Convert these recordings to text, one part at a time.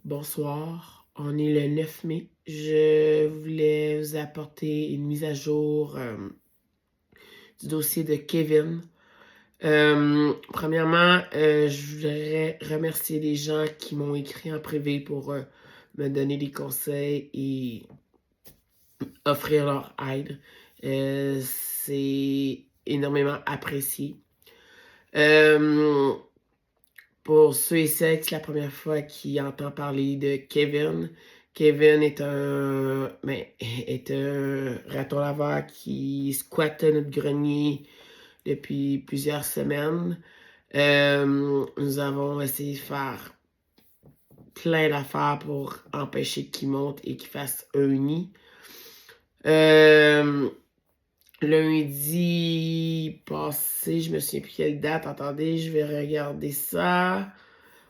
Bonsoir, on est le 9 mai. Je voulais vous apporter une mise à jour du dossier de Kevin. Premièrement, je voudrais remercier les gens qui m'ont écrit en privé pour me donner des conseils et offrir leur aide. C'est énormément apprécié. Pour ceux et celles que c'est la première fois qu'ils entendent parler de Kevin, Kevin est un raton laveur qui squatte notre grenier depuis plusieurs semaines. Nous avons essayé de faire plein d'affaires pour empêcher qu'il monte et qu'il fasse un nid. Lundi passé, je me souviens plus quelle date, attendez, je vais regarder ça.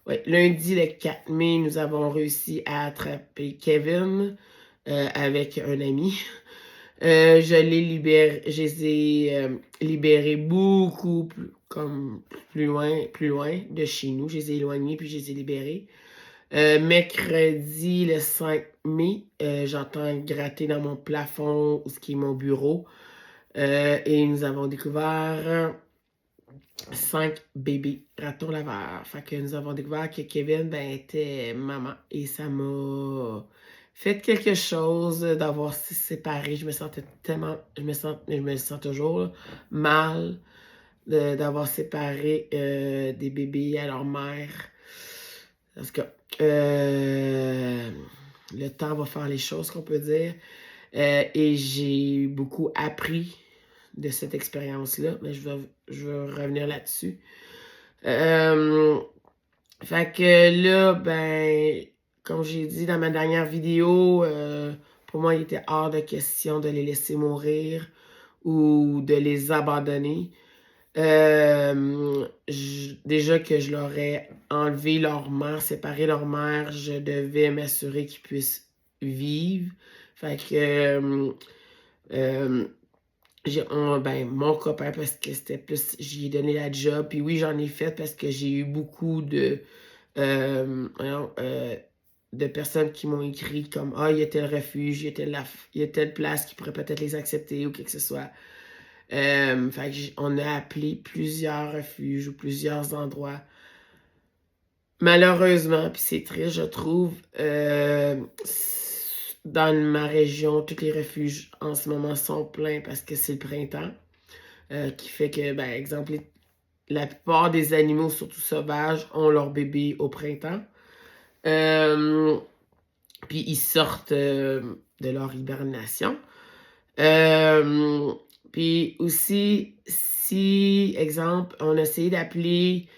Ouais, lundi le 4 mai, nous avons réussi à attraper Kevin avec un ami. Je les ai libérés beaucoup plus loin de chez nous. Je les ai éloignés puis je les ai libérés. Mercredi le 5 mai, j'entends gratter dans mon plafond, ce qui est mon bureau. Et nous avons découvert 5 bébés ratons laveurs. Fait que nous avons découvert que Kevin était maman et ça m'a fait quelque chose d'avoir séparé. Je me sentais tellement, je me sens toujours là, mal d'avoir séparé des bébés à leur mère. Parce que le temps va faire les choses, qu'on peut dire. Et j'ai beaucoup appris de cette expérience-là, mais je vais revenir là-dessus. Fait que là, comme j'ai dit dans ma dernière vidéo, pour moi, il était hors de question de les laisser mourir ou de les abandonner. Déjà que je leur ai enlevé leur mère, séparé leur mère, je devais m'assurer qu'ils puissent vivre. Fait que mon copain, parce que c'était plus, j'y ai donné la job. Puis oui, j'en ai fait parce que j'ai eu beaucoup de personnes qui m'ont écrit comme « Ah, il y a tel refuge, il y a telle place qui pourrait peut-être les accepter ou quelque que ce soit. » Fait on a appelé plusieurs refuges ou plusieurs endroits. Malheureusement, puis c'est triste, je trouve, dans ma région, tous les refuges en ce moment sont pleins parce que c'est le printemps, qui fait que, exemple, la plupart des animaux, surtout sauvages, ont leur bébé au printemps. Puis ils sortent de leur hibernation. Puis aussi, si, exemple, on a essayé d'appeler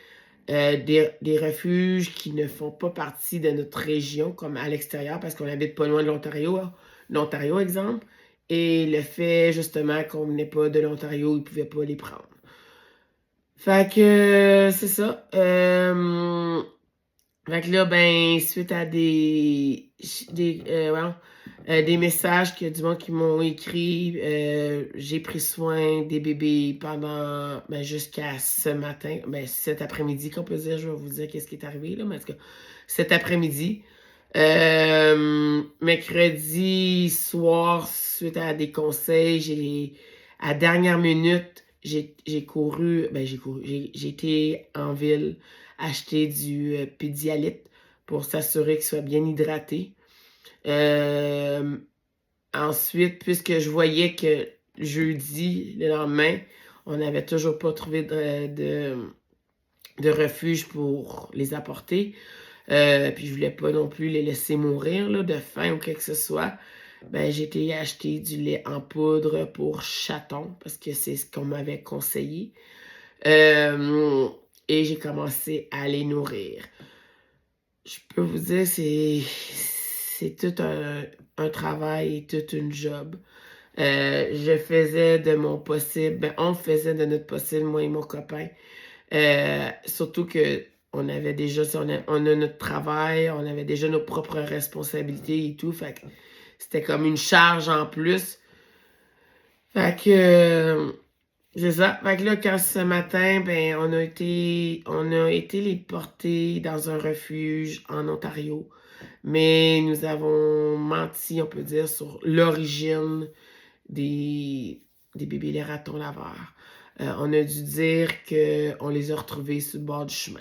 des refuges qui ne font pas partie de notre région, comme à l'extérieur, parce qu'on habite pas loin de l'Ontario, exemple, et le fait, justement, qu'on n'est pas de l'Ontario, ils ne pouvaient pas les prendre. Fait que, c'est ça. Fait que là, suite à des messages que du monde qui m'ont écrit, j'ai pris soin des bébés pendant jusqu'à ce matin, cet après-midi qu'on peut dire, je vais vous dire qu'est-ce qui est arrivé là, mais en tout cas, cet après-midi. Mercredi soir, suite à des conseils, à dernière minute, j'ai été en ville acheter du Pédialyte pour s'assurer qu'il soit bien hydraté. Ensuite, puisque je voyais que jeudi, le lendemain, on n'avait toujours pas trouvé de refuge pour les apporter, puis je voulais pas non plus les laisser mourir là, de faim ou quelque que ce soit, j'ai été acheter du lait en poudre pour chatons, parce que c'est ce qu'on m'avait conseillé. Et j'ai commencé à les nourrir. Je peux vous dire, c'est tout un travail et toute une job. Je faisais de mon possible, on faisait de notre possible, moi et mon copain. Surtout que on avait déjà, on a notre travail, on avait déjà nos propres responsabilités et tout. Fait que c'était comme une charge en plus. Fait que C'est ça. Fait que là, quand ce matin, ben, on a été les porter dans un refuge en Ontario. Mais nous avons menti, on peut dire, sur l'origine des, des bébés les ratons laveurs. On a dû dire qu'on les a retrouvés sur le bord du chemin.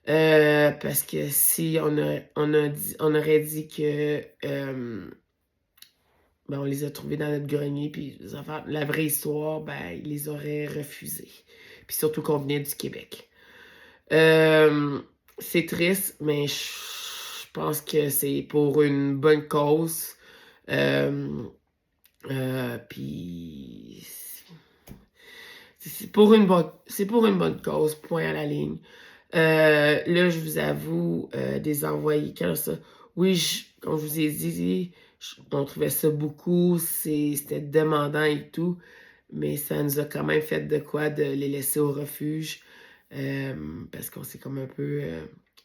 Parce que si on aurait dit que ben, on les a trouvés dans notre grenier, puis la vraie histoire, ben, ils les auraient refusés. Puis surtout qu'on venait du Québec. C'est triste, mais je pense que c'est pour une bonne cause. Puis c'est pour une bonne cause, point à la ligne. Là, je vous avoue, des envoyés, quand ça, oui, comme je vous ai dit, on trouvait ça beaucoup, c'était demandant et tout, mais ça nous a quand même fait de quoi de les laisser au refuge, parce qu'on s'est comme un peu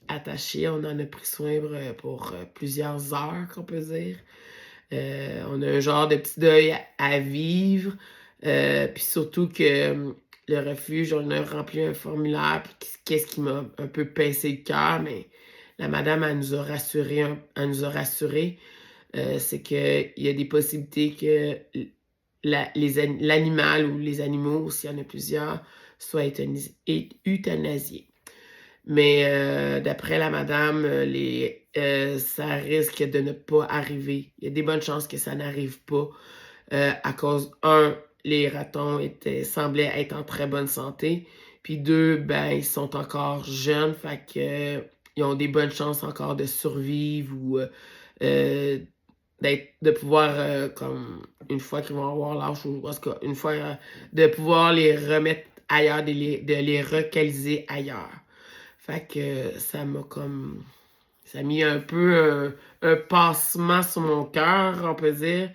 attachés, on en a pris soin pour plusieurs heures, qu'on peut dire. On a un genre de petit deuil à vivre, puis surtout que le refuge, on a rempli un formulaire, puis qu'est-ce qui m'a un peu pincé le cœur, mais la madame, elle nous a rassuré, c'est qu'il y a des possibilités que l'animal ou les animaux, s'il y en a plusieurs, soient euthanasiés. Mais d'après la madame, ça risque de ne pas arriver. Il y a des bonnes chances que ça n'arrive pas à cause, les ratons semblaient être en très bonne santé. Puis deux, ben, ils sont encore jeunes, fait que ils ont des bonnes chances encore de survivre ou de pouvoir, comme une fois qu'ils vont avoir l'âge, ou en tout cas, une fois, de pouvoir les remettre ailleurs, de les localiser ailleurs. Fait que ça m'a comme... Ça a mis un peu un pansement sur mon cœur, on peut dire.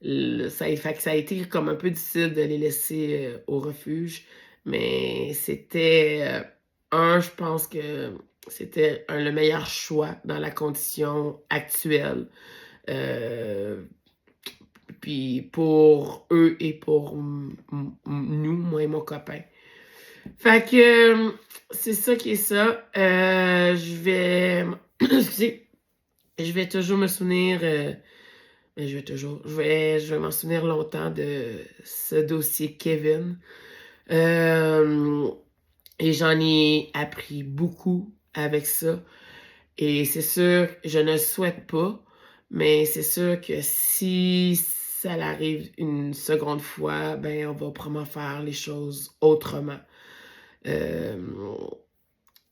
Fait que ça a été comme un peu difficile de les laisser au refuge. Mais c'était... je pense que c'était le meilleur choix dans la condition actuelle. Puis pour eux et pour nous, moi et mon copain. Fait que c'est ça qui est ça. Je vais... je vais toujours me souvenir... je vais m'en souvenir longtemps de ce dossier Kevin. Et j'en ai appris beaucoup avec ça. Et c'est sûr, je ne le souhaite pas, mais c'est sûr que si ça arrive une seconde fois, ben on va probablement faire les choses autrement.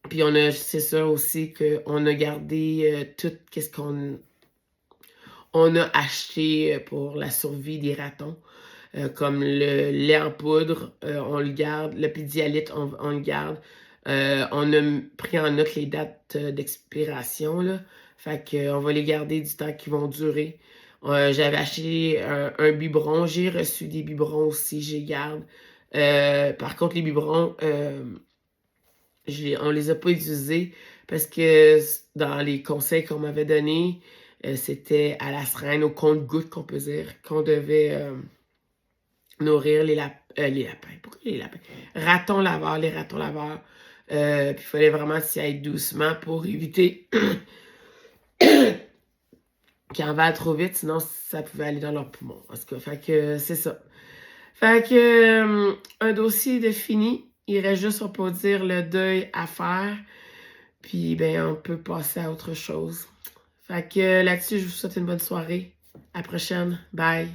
Puis c'est sûr aussi qu'on a gardé tout ce qu'on a acheté pour la survie des ratons. Comme le lait en poudre, on le garde. Le Pédialyte, on le garde. On a pris en note les dates d'expiration, là. Fait qu'on va les garder du temps qu'ils vont durer. J'avais acheté un biberon. J'ai reçu des biberons aussi, j'y garde. Par contre, les biberons, on les a pas utilisés parce que dans les conseils qu'on m'avait donnés, c'était à la seringue, au compte-gouttes, qu'on peut dire, qu'on devait nourrir les lapins. Pourquoi les lapins? Les ratons laveurs. Puis il fallait vraiment s'y aller doucement pour éviter qu'ils en valent trop vite, sinon ça pouvait aller dans leurs poumons. En tout cas, fait que c'est ça. Fait que un dossier de fini. Il reste juste, on peut dire, le deuil à faire. Puis, ben, on peut passer à autre chose. Fait que là-dessus, je vous souhaite une bonne soirée. À la prochaine. Bye.